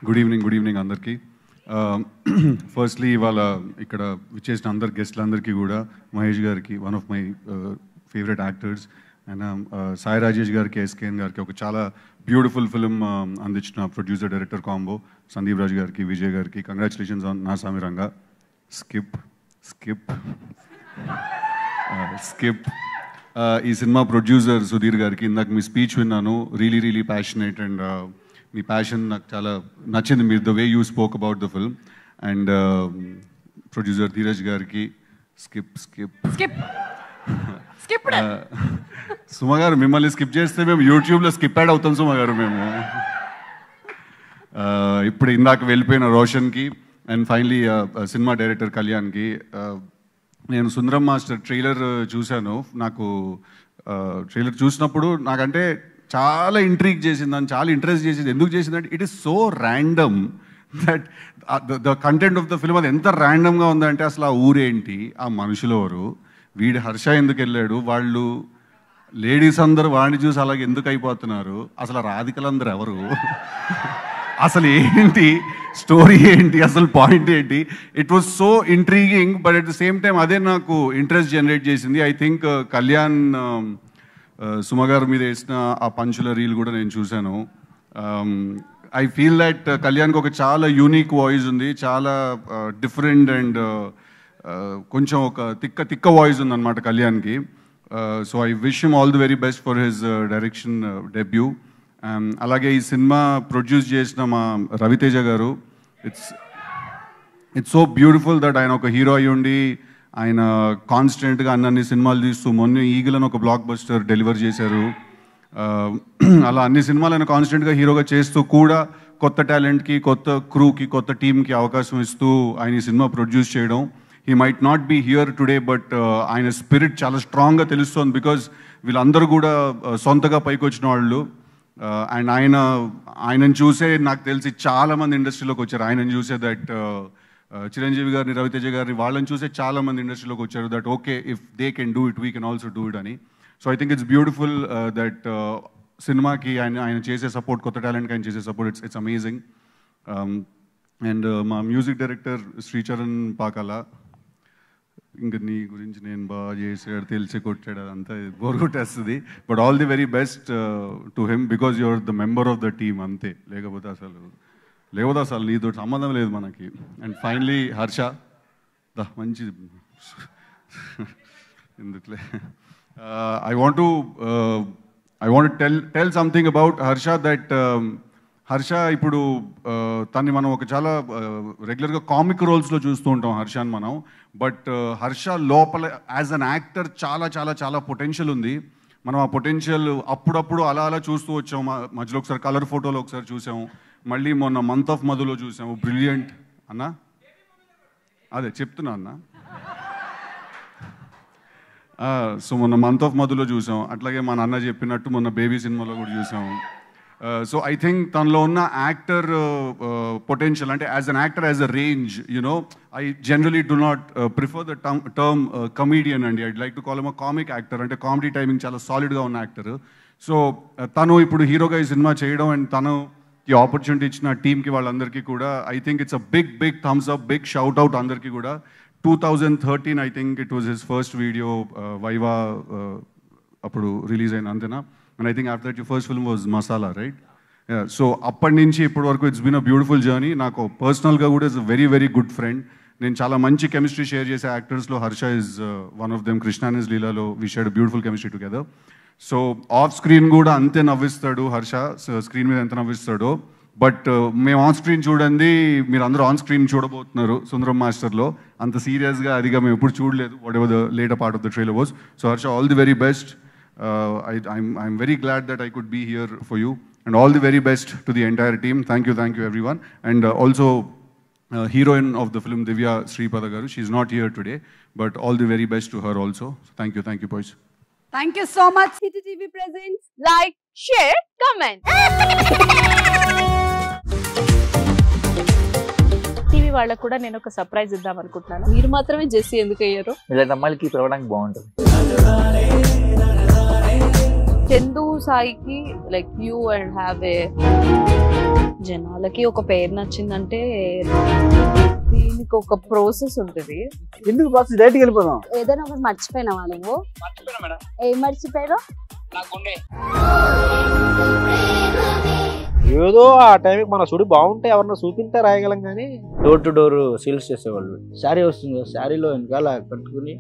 Good evening అందరికీ. Firstly ఇవాళ ఇక్కడ విచ్చేసిన అందరు గెస్ట్లందరికీ కూడా, మహేష్ గారికి, one of my favourite actors, and Sai Rajesh గారికి, ఎస్కేఎన్ గారికి ఒక చాలా బ్యూటిఫుల్ ఫిలిం అందించిన ప్రొడ్యూసర్ డైరెక్టర్ కాంబో సందీప్ రాజు గారికి, విజయ్ గారికి కంగ్రాచులేషన్స్ ఆన్ నా సామి రంగా. స్కిప్ ఈ సినిమా ప్రొడ్యూసర్ సుధీర్ గారికి ఇందాక మీ స్పీచ్ విన్నాను, really passionate, and me passion నాకు చాలా నచ్చింది, మీరు the way you spoke about the film. And producer Dheeraj గారికి స్కిప్ సుమ గారు, మిమ్మల్ని స్కిప్ చేస్తే మేము యూట్యూబ్లో స్కిప్ యాడ్ అవుతాం సుమ గారు మేము. ఇప్పుడు ఇందాక వెళ్ళిపోయిన రోషన్కి, అండ్ ఫైనలీ సినిమా డైరెక్టర్ కళ్యాణ్కి. నేను సుందరం మాస్టర్ ట్రైలర్ చూశాను. నాకు ట్రైలర్ చూసినప్పుడు నాకంటే చాలా ఇంట్రీగ్ చేసింది, చాలా ఇంట్రెస్ట్ చేసింది. ఎందుకు చేసిందంటే it is so random that the content of the film అది ఎంత ర్యాండమ్గా ఉందంటే, అసలు ఆ ఊరేంటి, ఆ మనుషులు ఎవరు, వీడి హర్ష ఎందుకు వెళ్ళాడు, వాళ్ళు లేడీస్ అందరూ వాడిని చూసి అలాగే ఎందుకు అయిపోతున్నారు, అసలు రాధికలందరూ ఎవరు, అసలు ఏంటి స్టోరీ ఏంటి, అసలు పాయింట్ ఏంటి. It was so intriguing, but at the same time అదే నాకు ఇంట్రెస్ట్ జనరేట్ చేసింది. ఐ థింక్ కళ్యాణ్ సుమ గారు మీద వేసిన ఆ పంచుల రీల్ కూడా నేను చూశాను. ఐ ఫీల్ దట్ కళ్యాణ్కి ఒక చాలా యూనిక్ వాయిస్ ఉంది, చాలా డిఫరెంట్ అండ్ కొంచెం ఒక తిక్క వాయిస్ ఉంది అనమాట కళ్యాణ్కి. So I wish him all the very best for his direction debut. అలాగే ఈ సినిమా ప్రొడ్యూస్ చేసిన మా రవితేజ గారు, ఇట్స్ సో బ్యూటిఫుల్ దట్ ఆయన ఒక హీరో అయ్యి ఉండి ఆయన కాన్స్టెంట్గా అన్ని సినిమాలు తీస్తూ మొన్న ఈగలను ఒక బ్లాక్ బస్టర్ డెలివర్ చేశారు. అలా అన్ని సినిమాలు ఆయన కాన్స్టెంట్గా హీరోగా చేస్తూ కూడా కొత్త టాలెంట్కి, కొత్త క్రూకి, కొత్త టీంకి అవకాశం ఇస్తూ ఆయన ఈ సినిమా ప్రొడ్యూస్ చేయడం. He might not be here today, but ఆయన స్పిరిట్ చాలా స్ట్రాంగ్గా తెలుస్తోంది. బికాజ్ వీళ్ళందరూ కూడా సొంతగా పైకి వచ్చిన వాళ్ళు. అండ్ ఆయనను చూసే నాకు తెలిసి చాలామంది ఇండస్ట్రీలోకి వచ్చారు. ఆయనను చూసే దట్ చిరంజీవి గారిని, రవితేజ గారిని, వాళ్ళని చూసే చాలామంది ఇండస్ట్రీలోకి వచ్చారు. That okay, if they can do it, we can also do it అని. So I think it's beautiful that సినిమాకి ఆయన చేసే సపోర్ట్, కొత్త టాలెంట్కి ఆయన చేసే సపోర్ట్, ఇట్స్ అమేజింగ్. అండ్ మా మ్యూజిక్ డైరెక్టర్ శ్రీచరణ్ పాకాల, ఇంకా నీ గురించి నేను బాగా చేసాడు, తెలిసి కొట్టాడు, అదంతా బోర్ కొట్టేస్తుంది. But all the very best to him, because your the member of the team అంతే. లేకపోతే అసలు నీతో సంబంధం లేదు మనకి. అండ్ ఫైనలీ హర్ష, మంచి ఎందుకులే, I want tell something about Harsha. That Harsha ఇప్పుడు తన్ని మనం ఒక చాలా రెగ్యులర్గా కామిక్ రోల్స్లో చూస్తూ ఉంటాం హర్షని మనం. బట్ హర్ష లోపల యాజ్ అన్ యాక్టర్ చాలా చాలా చాలా పొటెన్షియల్ ఉంది. మనం ఆ పొటెన్షియల్ అప్పుడప్పుడు అలా చూస్తూ వచ్చాం. మధ్యలో ఒకసారి కలర్ ఫోటోలో ఒకసారి చూసాము, మళ్ళీ మొన్న మంత్ ఆఫ్ మధులో చూసాము. బ్రిలియంట్ అన్నా, అదే చెప్తున్నా అన్న. సో మొన్న మంత్ ఆఫ్ మధులో చూసాం, అట్లాగే మన అన్న చెప్పినట్టు మొన్న బేబీ సినిమాలో కూడా చూసాము. సో ఐ థింక్ తనలో ఉన్న యాక్టర్ పొటెన్షియల్, అంటే as an actor, as a range, you know I generally do not prefer the term comedian అండి. I'd like to call M a comic actor. అంటే కామెడీ టైమింగ్ చాలా సాలిడ్గా ఉన్న యాక్టర్. సో తను ఇప్పుడు హీరోగా ఈ సినిమా చేయడం, అండ్ తను ఈ ఆపర్చునిటీ ఇచ్చిన టీంకి, వాళ్ళందరికీ కూడా I think it's a big thumbs up, big shout out అందరికీ కూడా. 2013 I think it was his first video, Viva అప్పుడు రిలీజ్ అయిన, అంతేనా? And I think after that your first film was Masala, right? So అప్పటి నుంచి ఇప్పటి వరకు it's been a beautiful journey. నాకు పర్సనల్గా కూడా is a very good friend. నేను చాలా మంచి కెమిస్ట్రీ షేర్ చేసే యాక్టర్స్లో Harsha is one of them. Krishna and his లీలాలో we shared beautiful chemistry together. So off screen కూడా అంతే నవ్విస్తాడు హర్ష, స్క్రీన్ మీద ఎంత నవ్విస్తాడో. బట్ మేము ఆన్ స్క్రీన్ చూడండి, మీరు అందరూ ఆన్ స్క్రీన్ చూడబోతున్నారు సుందరం మాస్టర్లో. అంత సీరియస్గా అదిగా మేము ఎప్పుడు చూడలేదు, what ever the later part of the trailer was. So Harsha, all the very best. I'm very glad that I could be here for you, and all the very best to the entire team. Thank you everyone. And also heroine of the film, Divya Sripada garu, she's not here today, but all the very best to her also. So thank you boys. Thank you so much. City TV presents like, share, comment. TV వాళ్ళకు కూడా నేను ఒక surprise ఇద్దాం అనుకుంటున్నాను. మీరు మాత్రమే Jessie ఎందుకు అయ్యారు? ఇలాంటి అమ్మాయిలకి పిలవడానికి బాగుంటుంది. చందు సాయికి like you and have a జనాలకి ఒక పేరు నచ్చిందంటే దీనికి ఒక ప్రాసెస్ ఉంటుంది. ఎందుకు బాక్స్ డైరెక్ట్కి వెళ్ళిపోదాం. ఏదైనా ఒకటి మర్చిపోయినావా నువ్వు? ఏం మర్చిపోయావు? ఏదో ఆ టైంకి మన సుడి బాగుంటే ఎవరన్నా చూపింటే రాయగలం కానీ డోర్ టు డోర్ సేల్స్ చేసేవాళ్ళు. శారీ వస్తుంది, శారీలో వెనకాల కట్టుకుని